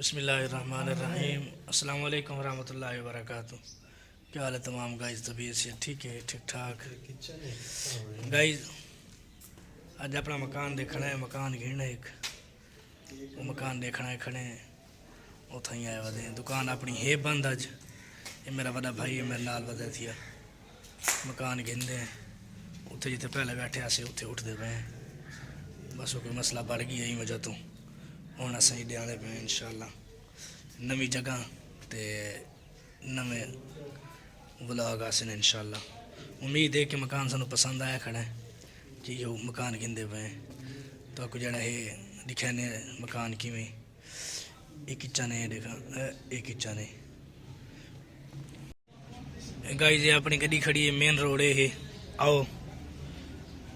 बिस्मिल्लाहिर्रहमानिर्रहीम। अस्सलाम वालेकुम रहमतुल्लाहि व बरकातुहू। क्या हाल है तमाम गाइस? तबीयत से ठीक है? ठीक ठाक गाइस। अज अपना मकान देखना है, मकान घेरना एक वो मकान देखना है खड़े उथा ही आए वधे। दुकान अपनी है बंद अज। ये मेरा बड़ा भाई है, मेरे नाल वधे थी मकान घेंदे हैं उत्थे जिते पहले बैठे आसे उत्थे उठते पे हैं। बस वो कोई मसला बढ़ गया ही वजह तो हूँ अस आने पे इंशाअल्लाह नवी जगह ते नवे व्लॉग आसन इंशाअल्लाह। उम्मीद है कि मकान सानू पसंद आया खड़ा है जी। वो मकान गिंदे पे तो आपको जरा है दिखाने मकान किमें एक किचन है देखा एक किचन है गाइस। ये अपनी गड्डी खड़ी है मेन रोड है आओ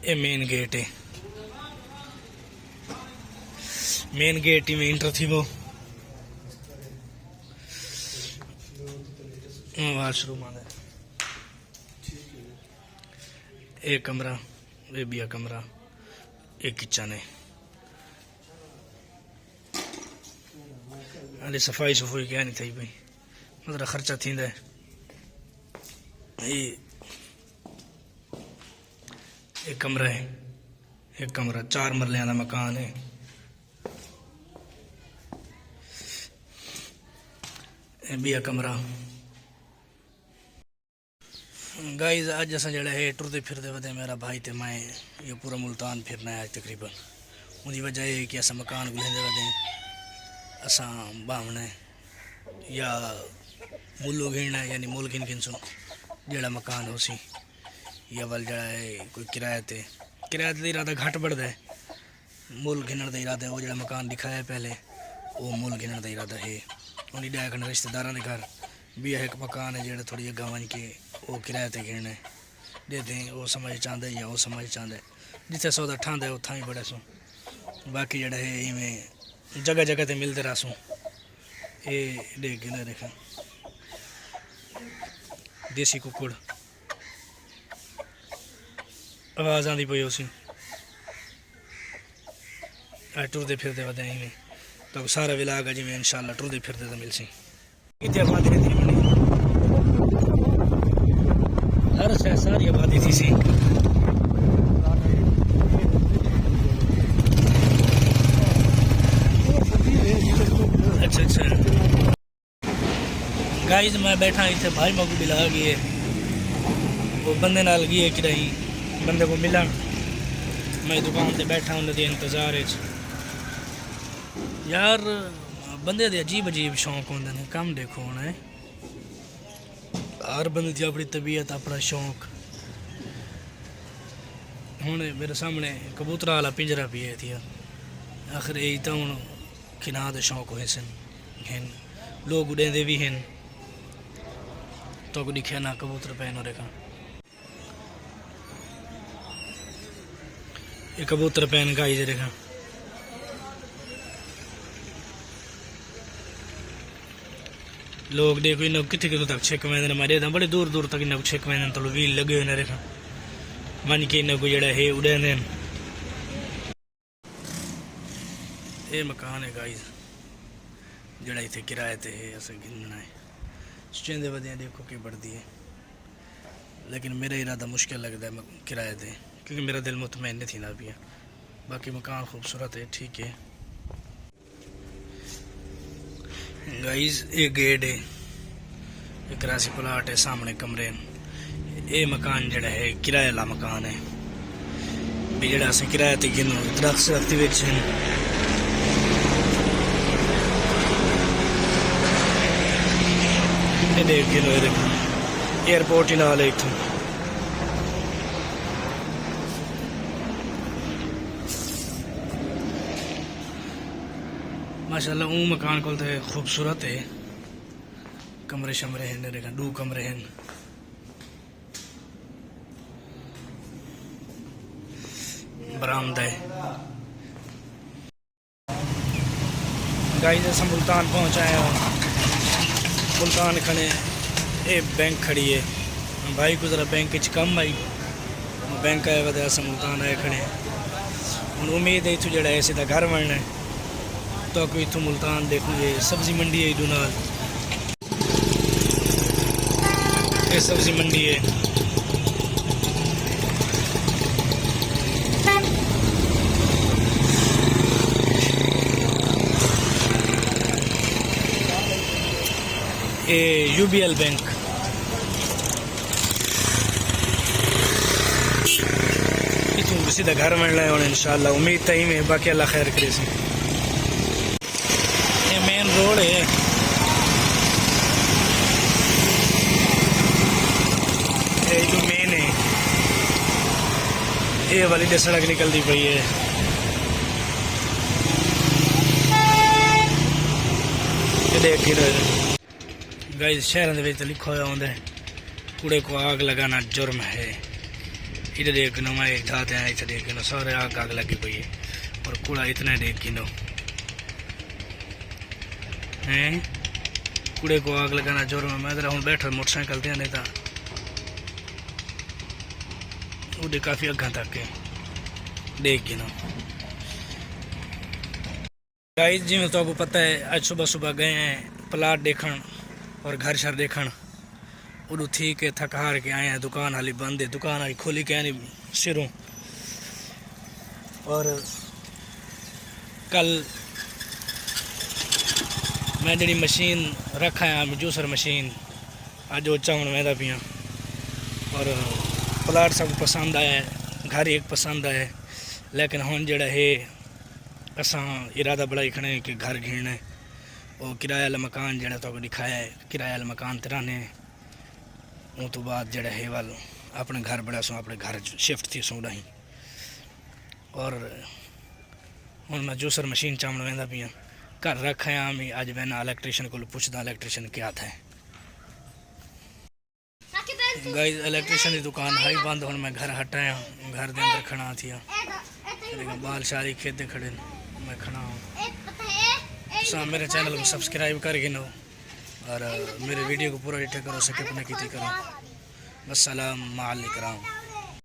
ये मेन गेट है। मेन गेट ही में इंटर थी वो वाशरूम आ एक कमरा वे भी आ कमरा एक किचन है। अरे सफाई सफाई क्या नहीं थी भाई मतलब खर्चा थी एक कमरा है। एक कमरा 4 मरले का मकान है। भी आ कमरा गाइस। अज अस जरा है टुरते फिरते वधे मेरा भाई ते मैं ये पूरा मुल्तान फिरना है आज तकरीबन। उनकी वजह है कि अस मकान गुलेंदे वधे असा बावना है या मुल्लो घेरना है यानी मुल गिन गिन सो जड़ा मकान हो सी या वल जड़ा है कोई किराए ते इरादा घट बढ़ता है। मुल गिनण का इरादा वो जड़ा मकान दिखाया पहले वो मुल गिनण का इरादा है। उन्हीं डैक रिश्तेदार के घर भी एक मकान है जो थोड़ी अगर वन के वो किराए ते घेरना है देते हैं। वो समझ चाहता है या वो समझ चाहता है जिथे सौदा ठांदा है उथा ही बड़ा सो। बाकी जड़ा है इवें जगह जगह ते मिलते रहा सो। ये देख गिना देखा देसी कुकड़ आवाज़ आती पई उसी टुरते फिरते वधे इवें तो सारा विलाग जिमें इंशाअल्लाह टुरते फिरते तो मिलसी। इतनी आबादी रहती बनी हर शहर सारी आबादी थी सी। अच्छा अच्छा गाइस मैं बैठा इतने भाई मगू बिला गई है वो बंदे नाल गई है कि नहीं बंदे को मिला मैं दुकान से बैठा उन्हें इंतजार है यार। बंदे दे अजीब अजीब शौक होंगे ने कम देखो होना है हर बंदे की अपनी तबीयत अपना शौक। हूँ मेरे सामने कबूतर वाला पिंजरा भी है थी आखिर यही तो हूँ खिना के शौक हुए सन हैं लोग उड़ेंदे भी हैं तो को दिखे ना कबूतर पैन रेखा ये कबूतर पैन गाई रेखा लोग देखो इन कितने कितों तक छेक वेंदे मारे था बड़े दूर दूर तक इन छेक वेंदे तो व्हील लगे हुए रेखा मन के इन को जड़ा है उड़ेंदे। ये मकान है गाइस जड़ा इतने किराए ते है अस गिनना है चेंदे वधिया देखो कि बढ़ती है लेकिन मेरा इरादा मुश्किल लगता है किराए ते क्योंकि मेरा दिल मुतमैन नहीं थी ना पिया। बाकी मकान खूबसूरत है ठीक है गाइस। ये गेट है एक रासी प्लाट है सामने कमरे। ये मकान जड़ा है किराए वाला मकान है भी जड़ा अस किराए ते गिनो दरख्त विच देख गिनो एयरपोर्ट ही नाल है इथों। माशाल्लाह ऊ मकान को तो खूबसूरत है कमरे शमरे हैं देखा 2 कमरे हैं। बरामदा है गाइस। हम मुल्तान पहुंचाए मुल्तान खड़े ये बैंक खड़ी है भाई को जरा बैंक कम आई बैंक आए वजह से मुल्तान आए खड़े हूँ। उम्मीद है इतों जरा सीधा घर बनना है तो कोई तो मुल्तान देखोगे सब्जी मंडी है इधर नाल, ये सब्जी मंडी है। ये UBL बैंक, इतू सीधा घर में लाए होने इंशाल्लाह, उम्मीद तई में, बाकी अल्लाह खैर करे सी। ये मेन रोड है, ये जो मेन है, ये वाली जो सड़क निकलती पई है, ये देख गाइस शहर के लिखा हुआ होंगे कूड़े को आग लगाना जुर्म है। इधर देख नो मैं जाते हैं, इधर देख नो सारे आग आग लगी पई है और कूड़ा इतना देख नो हैं, कूड़े को आग लगाना जुर्म है। मैं जरा हूँ बैठा मोटरसाइकिल ते नहीं था उधर काफी अग्गा तक है, देख नो गाइस। जिमें तो आपको पता है आज सुबह सुबह गए हैं प्लाट देखन और घर शर देखन, उदू थी के थक हार के आए हैं। दुकान हाली बंद है, दुकान हाली खोली के नहीं सिरों। और कल मैं जी मशीन रखा है जूसर मशीन, अज वो चावन मैदा पिया और प्लाट सब पसंद आया है, घर एक पसंद आया है। लेकिन हम जड़ा है असा इरादा बड़ा खड़े हैं कि घर घेरना है। वो किराए वाला मकान जड़ा तो दिखाया है, किराए वाला मकान तराने वो तो बाद जड़ा है वाल अपने घर बड़ा सो अपने घर शिफ्ट थी सो ही। और हूँ मैं जूसर मशीन चावण वेंदा पिया, घर रखा है अज मैं इलैक्ट्रीशियन को पुछदा इलैक्ट्रीशियन क्या था। गाइस इलैक्ट्रीशियन की दुकान हाई बंद, हूँ मैं घर हटाया, घर के अंदर खड़ा थी, बाल शारी खेते खड़े मैं खड़ा हूँ। मेरे चैनल को सब्सक्राइब कर गिनो और मेरे वीडियो को पूरा डिटेल करो, स्किप नहीं की करो। अस्सलाम वालेकुम।